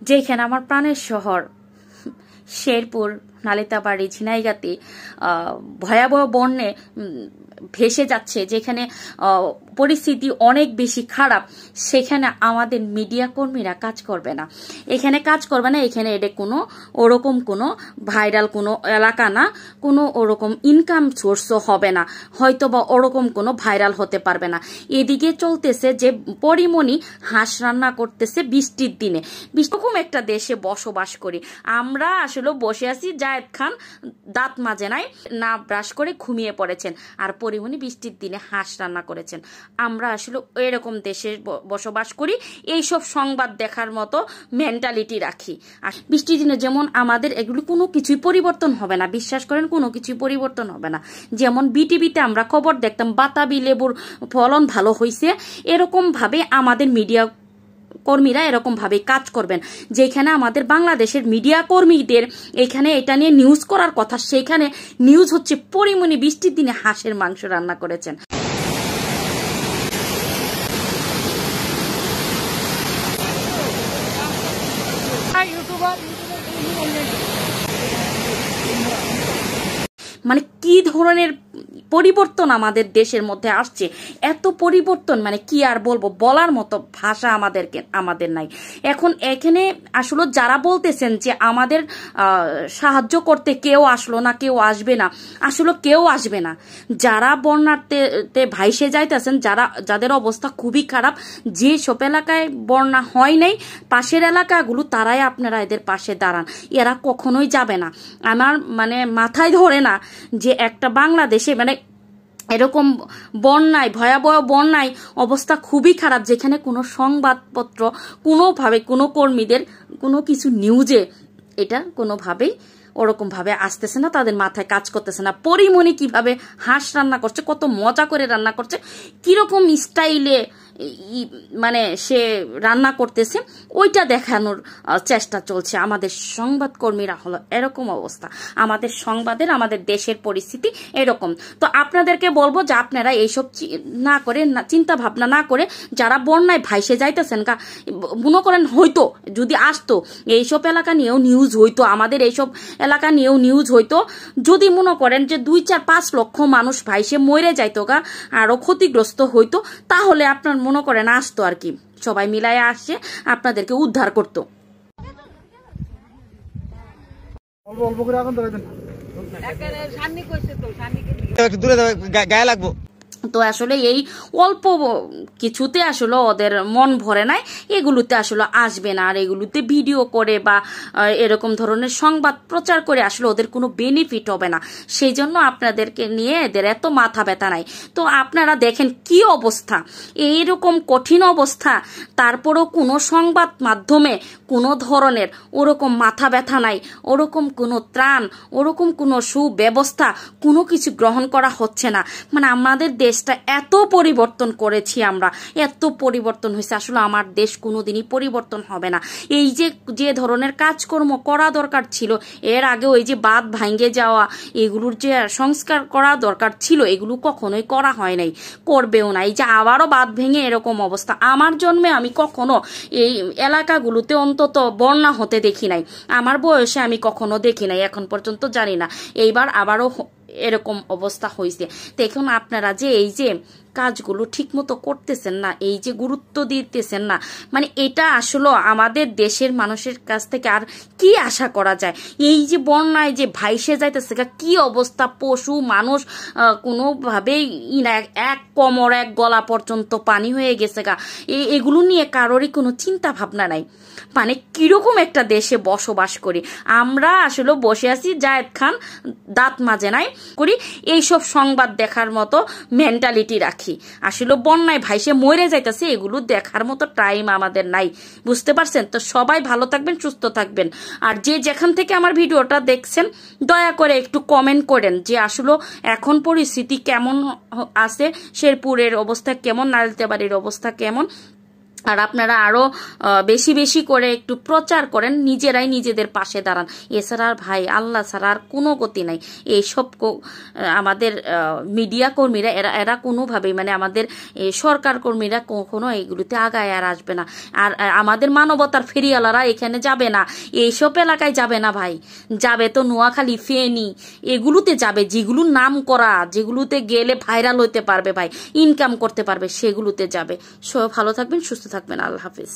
যেখানে আমার প্রাণের শহর শেরপুর, নালিতাবাড়ি, ঝিনাইগাতি ভয়াবহ বন্যে ভেসে যাচ্ছে, যেখানে পরিস্থিতি অনেক বেশি খারাপ, সেখানে আমাদের মিডিয়া কর্মীরা কাজ করবে না। এখানে কাজ করবে না, এখানে এটা কোনো ওরকম কোনো ভাইরাল কোনো এলাকা না, কোনো ওরকম ইনকাম সোর্সও হবে না, হয়তো বা ওরকম কোনো ভাইরাল হতে পারবে না। এদিকে চলতেছে যে পরিমণি হাঁস রান্না করতেছে বৃষ্টির দিনে। এরকম একটা দেশে বসবাস করি আমরা, আসলে বসে আছি, জায়েদ খান দাঁত মাজে নাই, না ব্রাশ করে ঘুমিয়ে পড়েছেন, আর পরিমণি বৃষ্টির দিনে হাঁস রান্না করেছেন। আমরা আসলে এরকম দেশে বসবাস করি, এইসব সংবাদ দেখার মতো মেন্টালিটি রাখি। আর বৃষ্টির দিনে যেমন আমাদের এগুলি কোনো কিছুই পরিবর্তন হবে না, বিশ্বাস করেন কোনো কিছুই পরিবর্তন হবে না। যেমন বিটিভিতে আমরা খবর দেখতাম বাতাবি লেবুর ফলন ভালো হয়েছে, এরকম ভাবে আমাদের মিডিয়া কর্মীরা এরকম ভাবে কাজ করবেন। যেখানে আমাদের বাংলাদেশের মিডিয়া কর্মীদের এখানে এটা নিয়ে নিউজ করার কথা, সেখানে নিউজ হচ্ছে পরিমণি বৃষ্টির দিনে হাঁসের মাংস রান্না করেছেন। মানে কি ধরনের পরিবর্তন আমাদের দেশের মধ্যে আসছে, এত পরিবর্তন মানে কি আর বলবো, বলার মতো ভাষা আমাদের নাই। এখন এখানে আসলে যারা বলতেছেন যে আমাদের সাহায্য করতে কেউ আসলো না, কেউ আসবে না, আসলে কেউ আসবে না। যারা বন্যাতে ভাইসে যাইতেছেন, যাদের অবস্থা খুবই খারাপ, যে সব এলাকায় বন্যা হয় নাই, পাশের এলাকাগুলো, তারাই আপনারা এদের পাশে দাঁড়ান, এরা কখনোই যাবে না। আমার মানে মাথায় ধরে না যে একটা বাংলাদেশে মানে এরকম বন্যায়, ভয়াবহ বন্যায় অবস্থা খুবই খারাপ, যেখানে কোনো সংবাদপত্র কোনোভাবে কোনো কর্মীদের কোনো কিছু নিউজে এটা কোনোভাবেই ওরকম ভাবে আসতেছে না, তাদের মাথায় কাজ করতেছে না। পরিমণি কিভাবে হাঁস রান্না করছে, কত মজা করে রান্না করছে, কিরকম স্টাইলে মানে সে রান্না করতেছে, ওইটা দেখানোর চেষ্টা চলছে। আমাদের সংবাদকর্মীরা হলো এরকম অবস্থা, আমাদের সংবাদের, আমাদের দেশের পরিস্থিতি এরকম। তো আপনাদেরকে বলবো যে আপনারা এইসব না করে, চিন্তা ভাবনা না করে, যারা বন্যায় ভাইসে যাইতেছেন, মনে করেন হয়তো যদি আসতো এইসব এলাকা নিয়েও নিউজ হইতো, আমাদের এইসব এলাকা নিয়েও নিউজ হইতো, যদি মনে করেন যে 2-4-5 লক্ষ মানুষ ভাইসে মরে যাইতো গা, আরো ক্ষতিগ্রস্ত হইতো, তাহলে আপনার মনে করেন আসতো আর কি, সবাই মিলায় আসে আপনাদেরকে উদ্ধার করতো। গায়ে লাগবো তো আসলে এই অল্প কিছুতে আসলে ওদের মন ভরে নাই, এগুলোতে আসলে আসবে না। আর এগুলোতে ভিডিও করে বা এরকম ধরনের সংবাদ প্রচার করে আসলে ওদের কোনো বেনিফিট হবে না, সেই জন্য আপনাদেরকে নিয়ে এদের এত মাথা ব্যথা নাই। তো আপনারা দেখেন কি অবস্থা, এইরকম কঠিন অবস্থা, তারপরেও কোনো সংবাদ মাধ্যমে কোনো ধরনের ওরকম মাথা ব্যথা নাই, ওরকম কোনো ত্রাণ, ওরকম কোনো সুব্যবস্থা, কোনো কিছু গ্রহণ করা হচ্ছে না। মানে আমাদের দেশটা এত পরিবর্তন করেছি আমরা, এত পরিবর্তন হয়েছে, আসলে আমার দেশ কোনোদিনই পরিবর্তন হবে না। এই যে ধরনের কাজকর্ম করা দরকার ছিল এর আগে, ওই যে বাঁধ ভাঙ্গে যাওয়া, এগুলোর যে সংস্কার করা দরকার ছিল, এগুলো কখনোই করা হয় নাই, করবেও না। এই যে আবারও বাঁধ ভেঙে এরকম অবস্থা, আমার জন্মে আমি কখনো এই এলাকাগুলোতে অন্তত বন্যা হতে দেখি নাই, আমার বয়সে আমি কখনো দেখি নাই, এখন পর্যন্ত জানি না, এইবার আবারও এরকম অবস্থা হয়েছে। তো এখন আপনারা যে এই যে কাজগুলো ঠিক মতো করতেছেন না, এই যে গুরুত্ব দিতেছেন না, মানে এটা আসলে আমাদের দেশের মানুষের কাছ থেকে আর কি আশা করা যায়? এই যে বন্যায় যে ভাইসে যাইতেছে, কি অবস্থা, পশু মানুষ কোনোভাবেই এক কোমর এক গলা পর্যন্ত পানি হয়ে গেছে গা, এগুলো নিয়ে কারোরই কোনো চিন্তা ভাবনা নাই। মানে কিরকম একটা দেশে বসবাস করি আমরা, আসলে বসে আছি, জায়েদ খান দাঁত মাজে নাই করি, এইসব সংবাদ দেখার মতো মেন্টালিটি রাখি। আসলে বন্যায় ভাইসে মরে যাইতেছে, এগুলো দেখার মতো টাইম আমাদের নাই, বুঝতে পারছেন? তো সবাই ভালো থাকবেন, সুস্থ থাকবেন। আর যে যেখান থেকে আমার ভিডিওটা দেখছেন, দয়া করে একটু কমেন্ট করেন যে আসলে এখন পরিস্থিতি কেমন আছে, শেরপুরের অবস্থা কেমন, নালিতাবাড়ির অবস্থা কেমন, আর আপনারা আরো বেশি বেশি করে একটু প্রচার করেন, নিজেরাই নিজেদের পাশে দাঁড়ান। এছাড়া আর ভাই আল্লাহ ছাড়া আর কোনো গতি নাই। এইসব আমাদের মিডিয়া কর্মীরা এরা কোনোভাবেই মানে আমাদের সরকার কর্মীরা কখনো এইগুলিতে আগায় আর আসবে না। আর আমাদের মানবতার ফেরিওয়ালারা এখানে যাবে না, এইসব এলাকায় যাবে না ভাই। যাবে তো নোয়াখালী, ফেনী, এগুলোতে যাবে যেগুলো নাম করা, যেগুলোতে গেলে ভাইরাল হতে পারবে ভাই, ইনকাম করতে পারবে, সেগুলোতে যাবে। সব ভালো থাকবেন, সুস্থ থাকবেন। আল্লাহ হাফিজ।